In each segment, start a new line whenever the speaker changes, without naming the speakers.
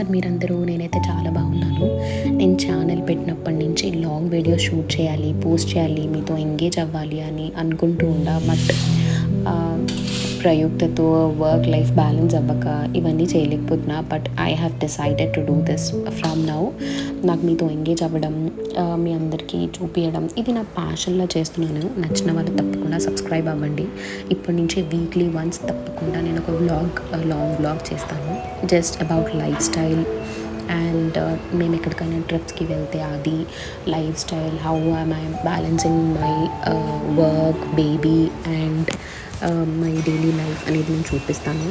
ఉన్నారు మీరందరూ? నేనైతే చాలా బాగున్నాను. నేను ఛానల్ పెట్టినప్పటి నుంచి లాంగ్ వీడియోస్ షూట్ చేయాలి, పోస్ట్ చేయాలి, మీతో ఎంగేజ్ అవ్వాలి అని అనుకుంటూ ఉండా. బట్ ప్రయుక్తతో వర్క్ లైఫ్ బ్యాలెన్స్ అవ్వక ఇవన్నీ చేయలేకపోతున్నా. But I have decided to do this from now. నాకు మీతో ఎంగేజ్ అవ్వడం, మీ అందరికీ చూపించడం, ఇది నా ప్యాషన్లా చేస్తున్నాను. నచ్చిన వాళ్ళు తప్పకుండా సబ్స్క్రైబ్ అవ్వండి. ఇప్పటి నుంచి వీక్లీ వన్స్ తప్పకుండా నేను ఒక లాంగ్ వ్లాగ్ చేస్తాను, just about life style and మేము ఎక్కడికైనా ట్రిప్స్కి వెళ్తే అది life style, how I'm I balancing my work, baby and my daily life అనేది నేను చూపిస్తాను.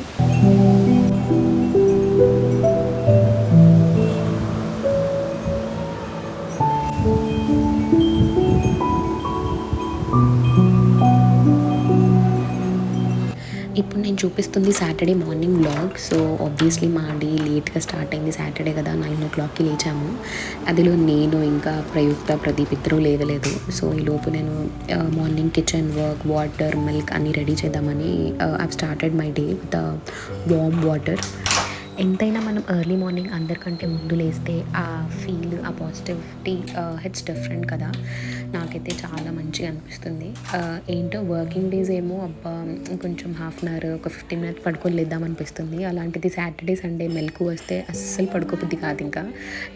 ఇప్పుడు నేను చూపిస్తుంది Saturday morning vlog. So obviously మా డే లేట్గా స్టార్ట్ అయింది. సాటర్డే కదా, 9 o'clockకి లేచాము. అదిలో నేను ఇంకా ప్రయుక్త, ప్రదీప్ ఇద్దరూ లేవలేదు. సో ఈలోపు నేను morning kitchen work, water, milk అన్నీ రెడీ చేద్దామని I started my day with warm water. ఎంతైనా మనం ఎర్లీ మార్నింగ్ అందరికంటే ముందు లేస్తే ఆ ఫీల్, ఆ పాజిటివిటీ హిట్స్ డిఫరెంట్ కదా. నాకైతే చాలా మంచిగా అనిపిస్తుంది. ఏంటో వర్కింగ్ డేస్ ఏమో అబ్బా కొంచెం హాఫ్ అన్ అవర్, ఒక 15 minutes పడుకొని లేద్దాం అనిపిస్తుంది. అలాంటిది సాటర్డే సండే మెలకు వస్తే అస్సలు పడుకోబుద్ది కాదు ఇంకా.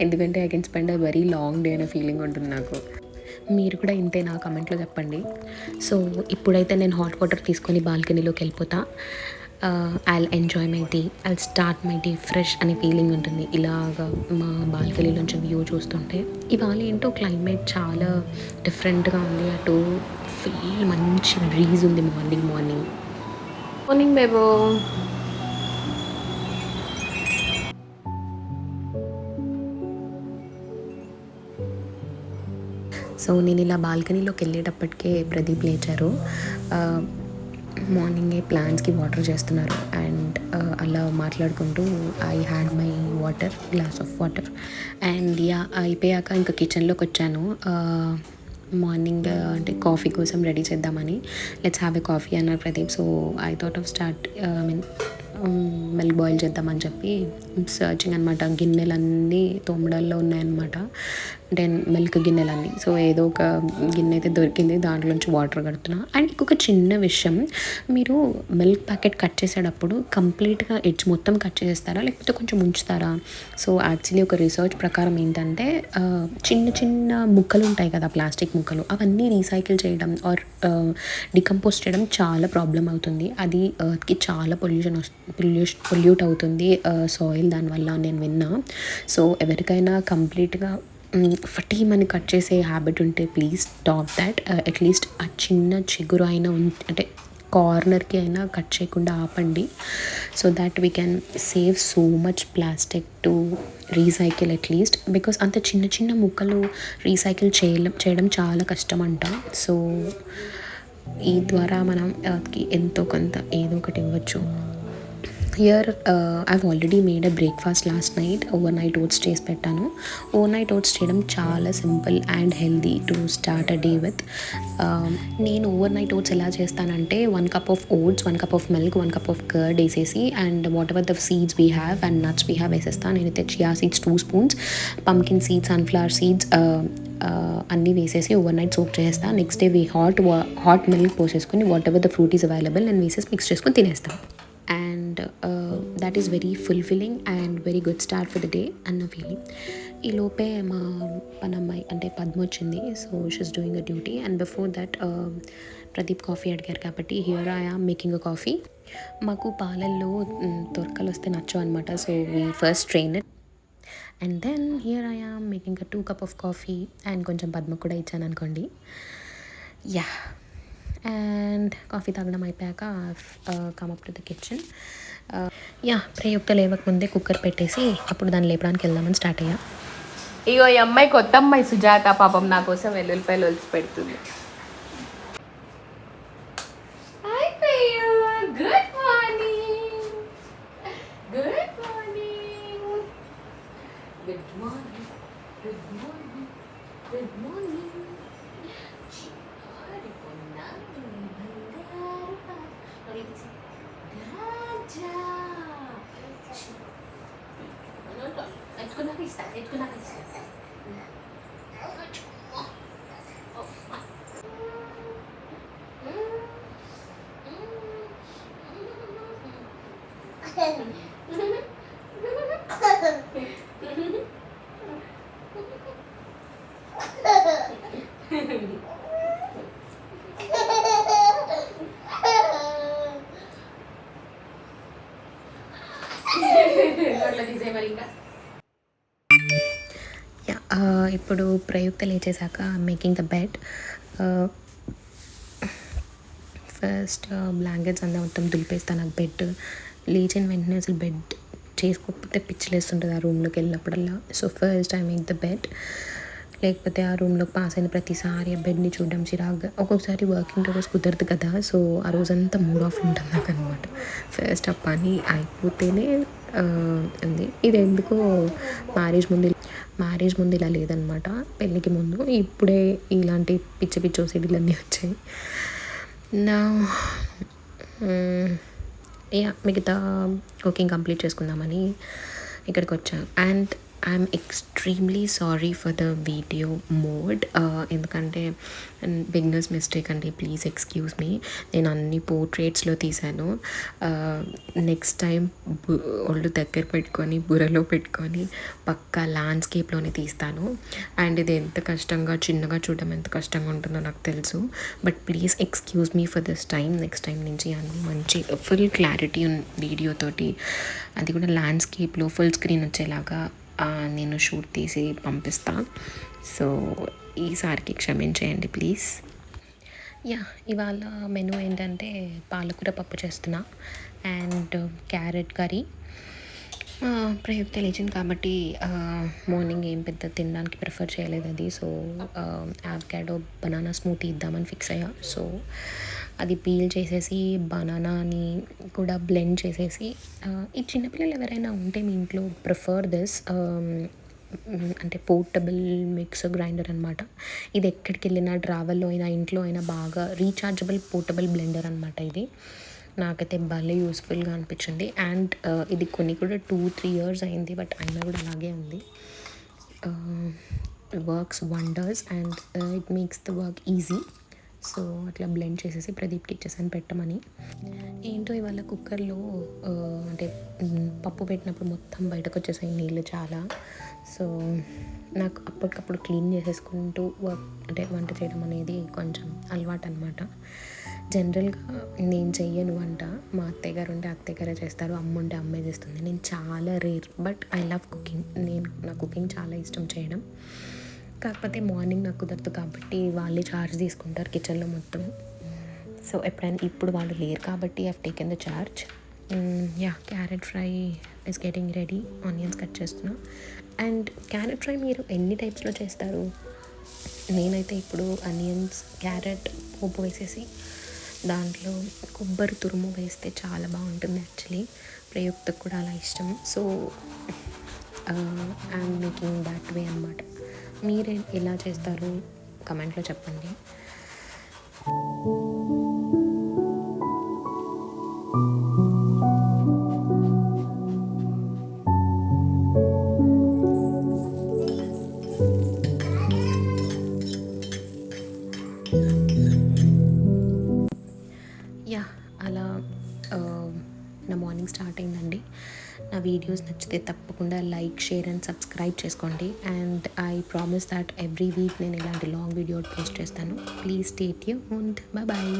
ఎందుకంటే I can spend a very long day అనే ఫీలింగ్ ఉంటుంది నాకు. మీరు కూడా ఇంతే నా కమెంట్లో చెప్పండి. సో ఇప్పుడైతే నేను హాట్ వాటర్ తీసుకొని బాల్కనీలోకి వెళ్ళిపోతా. I'll enjoy my day, I'll start my day fresh అనే ఫీలింగ్ ఉంటుంది ఇలాగా మా బాల్కనీలోంచి వ్యూ చూస్తుంటే. ఇవాళ ఏంటో క్లైమేట్ చాలా డిఫరెంట్గా ఉంది. అటు ఫుల్ మంచి బ్రీజ్ ఉంది మార్నింగ్ మార్నింగ్ బేబో. సో నేను ఇలా బాల్కనీలోకి వెళ్ళేటప్పటికే ప్రదీప్ లేచారు. మార్నింగే ప్లాంట్స్కి వాటర్ చేస్తున్నారు అండ్ అలా మాట్లాడుకుంటూ I had my glass of water and అయిపోయాక ఇంకా కిచెన్లోకి వచ్చాను. మార్నింగ్ అంటే కాఫీ కోసం రెడీ చేద్దామని, లెట్స్ హ్యావ్ ఎ కాఫీ అన్నారు Pradeep. So I thought of milk boil చేద్దామని చెప్పి సర్చింగ్ అనమాట. గిన్నెలన్నీ తోమడాల్లో ఉన్నాయన్నమాట, అంటే మిల్క్ గిన్నెలన్నీ. సో ఏదో ఒక గిన్నె అయితే దొరికింది, దాంట్లోంచి వాటర్ కడుతున్నా. అండ్ ఇంకొక చిన్న విషయం, మీరు మిల్క్ ప్యాకెట్ కట్ చేసేటప్పుడు కంప్లీట్గా ఎడ్జ్ మొత్తం కట్ చేసేస్తారా లేకపోతే కొంచెం ఉంచుతారా? సో యాక్చువల్లీ ఒక రీసెర్చ్ ప్రకారం ఏంటంటే చిన్న చిన్న ముక్కలు ఉంటాయి కదా, ప్లాస్టిక్ ముక్కలు, అవన్నీ రీసైకిల్ చేయడం ఆర్ డికంపోజ్ చేయడం చాలా ప్రాబ్లం అవుతుంది. అది ఎర్త్కి చాలా పొల్యూట్ అవుతుంది సాయిల్ దానివల్ల నేను విన్నా. సో ఎవరికైనా కంప్లీట్గా ఫటీమని కట్ చేసే హ్యాబిట్ ఉంటే ప్లీజ్ స్టాప్ దాట్. అట్లీస్ట్ ఆ చిన్న చిగురు అయినా అంటే కార్నర్కి అయినా కట్ చేయకుండా ఆపండి. So that we can save so much plastic to recycle at least. Because అంత చిన్న చిన్న ముక్కలు రీసైకిల్ చేయడం చాలా కష్టం అంట. సో ఈ ద్వారా మనం ఎర్త్కి ఎంతో కొంత ఏదో ఒకటి ఇవ్వచ్చు. Here I've already made a breakfast last night. Overnight oats చేసి పెట్టాను. ఓవర్ నైట్ ఓట్స్ చేయడం చాలా simple and healthy to start a day with. నేను ఓవర్ నైట్ ఓట్స్ ఎలా చేస్తానంటే 1 cup of oats, 1 cup of milk, 1 cup of curd వేసేసి and whatever the seeds we have and nuts we have వేసేస్తాను. నేనైతే chia seeds 2 spoons, pumpkin seeds, sunflower seeds అన్నీ వేసేసి overnight soak చేసేస్తాను. Next day hot milk పోసేసుకొని whatever the fruit is available నేను వేసేసి mix చేసుకొని తినేస్తాను. And that is very fulfilling and very good start for the day అన్న feeling. ఈ లోపే మా పనమ్మాయి అంటే పద్మ వచ్చింది. So she's doing a duty and before that Pradeep coffee అడిగారు కాబట్టి here I am making a coffee. మాకు పాలల్లో తొరకలు వస్తే నచ్చవు అనమాట. So we first strain it and then here I am making a 2 cup of coffee and కొంచెం పద్మ కూడా ఇచ్చాను అనుకోండి. యా, అండ్ కాఫీ తాగడం అయిపోయాక come up to the kitchen. Prayukta లేవకముందే కుక్కర్ పెట్టేసి అప్పుడు దాన్ని లేపడానికి వెళ్దామని స్టార్ట్ అయ్యా.
ఇగో ఈ అమ్మాయి కొత్త అమ్మాయి సుజాత పాపం నా కోసం వెల్లుల్లిపాయలు ఒలిచి పెడుతుంది. Good morning, good morning, good morning, good morning, good morning. ఇస్తా ఎత్తుకున్నాక ఇస్తా.
యా ఇప్పుడు ప్రయుక్త లేచేసాక making the bed. First blankets అంతా మొత్తం దులిపేస్తాను. నాకు బెడ్ లేచిన వెంటనే అసలు బెడ్ చేసుకోకపోతే పిచ్చిలేస్తుంటుంది ఆ రూమ్లోకి వెళ్ళినప్పుడల్లా. So first I make the bed. లేకపోతే ఆ రూమ్లోకి పాస్ అయిన ప్రతిసారి ఆ బెడ్ని చూడడం చిరాగ్గా, ఒక్కొక్కసారి వర్కింగ్ రోజు కుదరదు కదా, సో ఆ రోజంతా మూడ్ ఆఫ్ ఉంటుంది నాకు అనమాట. ఫస్ట్ ఆ పని అయిపోతేనే ఉంది. ఇది ఎందుకో మ్యారేజ్ ముందు ఇలా లేదనమాట, పెళ్ళికి ముందు. ఇప్పుడే ఇలాంటి పిచ్చి పిచ్చి ఓసిడీలన్నీ వచ్చాయి. నా మిగతా కుకింగ్ కంప్లీట్ చేసుకుందామని ఇక్కడికి వచ్చాను. And I'm extremely sorry for the video mode, ఎందుకంటే బిగినర్స్ మిస్టేక్ అండి, ప్లీజ్ ఎక్స్క్యూజ్ మీ. నేను అన్ని పోర్ట్రేట్స్లో తీశాను. నెక్స్ట్ టైం ఒళ్ళు దగ్గర పెట్టుకొని బుర్రలో పెట్టుకొని పక్కా ల్యాండ్స్కేప్లోనే తీస్తాను. అండ్ ఇది ఎంత కష్టంగా చిన్నగా చూడడం ఎంత కష్టంగా ఉంటుందో నాకు తెలుసు, but please excuse me for this time. Next time నుంచి అన్ని మంచి ఫుల్ క్లారిటీ వీడియోతోటి, అది కూడా ల్యాండ్స్కేప్లో ఫుల్ స్క్రీన్ వచ్చేలాగా నేను షూట్ తీసి పంపిస్తా. సో ఈసారికి క్షమించేయండి ప్లీజ్. యా, ఇవాళ మెనూ ఏంటంటే పాలకూర పప్పు చేస్తున్నా అండ్ క్యారెట్ కర్రీ. ప్రయుక్త లేచింది కాబట్టి మార్నింగ్ ఏం పెద్ద తినడానికి ప్రిఫర్ చేయలేదు అది. సో అవకాడో బనానా స్మూతీ ఇద్దామని ఫిక్స్ అయ్యా. సో అది పీల్ చేసేసి బనానాని కూడా బ్లెండ్ చేసేసి, ఈ చిన్నపిల్లలు ఎవరైనా ఉంటే మీ ఇంట్లో ప్రిఫర్ దిస్, అంటే పోర్టబుల్ మిక్సర్ గ్రైండర్ అనమాట. ఇది ఎక్కడికి వెళ్ళినా ట్రావెల్లో అయినా ఇంట్లో అయినా బాగా రీఛార్జబుల్ పోర్టబుల్ బ్లెండర్ అనమాట ఇది. నాకైతే భలే యూస్ఫుల్గా అనిపించింది. అండ్ ఇది కొన్ని కూడా 2-3 years అయింది, బట్ అయినా కూడా అలాగే ఉంది. Works wonders and it makes the work easy. So అట్లా బ్లెండ్ చేసేసి ప్రదీప్కి ఇచ్చేసాను పెట్టమని. ఏంటో ఇవాళ కుక్కర్లో అంటే పప్పు పెట్టినప్పుడు మొత్తం బయటకు వచ్చేసాయి నీళ్ళు చాలా. సో నాకు అప్పటికప్పుడు క్లీన్ చేసేసుకుంటూ వంట చేయడం అనేది కొంచెం అలవాటు అనమాట. జనరల్గా నేను చెయ్యను వంట, మా అత్తయ్య గారు ఉంటే అత్తయ్య గారే చేస్తారు, అమ్మ ఉంటే అమ్మే చేస్తుంది. నేను చాలా rare, but I love cooking. నా కుకింగ్ చాలా ఇష్టం చేయడం. కాకపోతే మార్నింగ్ నాకు కుదరదు కాబట్టి వాళ్ళే చార్జ్ తీసుకుంటారు కిచెన్లో మొత్తం. సో ఇప్పుడు వాళ్ళు లేరు కాబట్టి I have taken the charge. Carrot fry is getting ready. Onions cut చేస్తున్నా. అండ్ క్యారెట్ ఫ్రై మీరు ఎన్ని టైప్స్లో చేస్తారు? నేనైతే ఇప్పుడు ఆనియన్స్, క్యారెట్ పోపు వేసేసి దాంట్లో కొబ్బరి తురుము వేస్తే చాలా బాగుంటుంది. యాక్చువల్లీ ప్రయుక్తకు కూడా అలా ఇష్టం. So I'm making that way అనమాట. మీరు ఎలా చేస్తారు కమెంట్లో చెప్పండి. అలా నా మార్నింగ్ స్టార్ట్ అయిందండి. నా వీడియోస్ నచ్చితే తప్పకుండా లైక్, షేర్ అండ్ సబ్స్క్రైబ్ చేసుకోండి. And I promise that every week నేను ఇలాంటి లాంగ్ వీడియో పోస్ట్ చేస్తాను. Please stay tuned. బాయ్.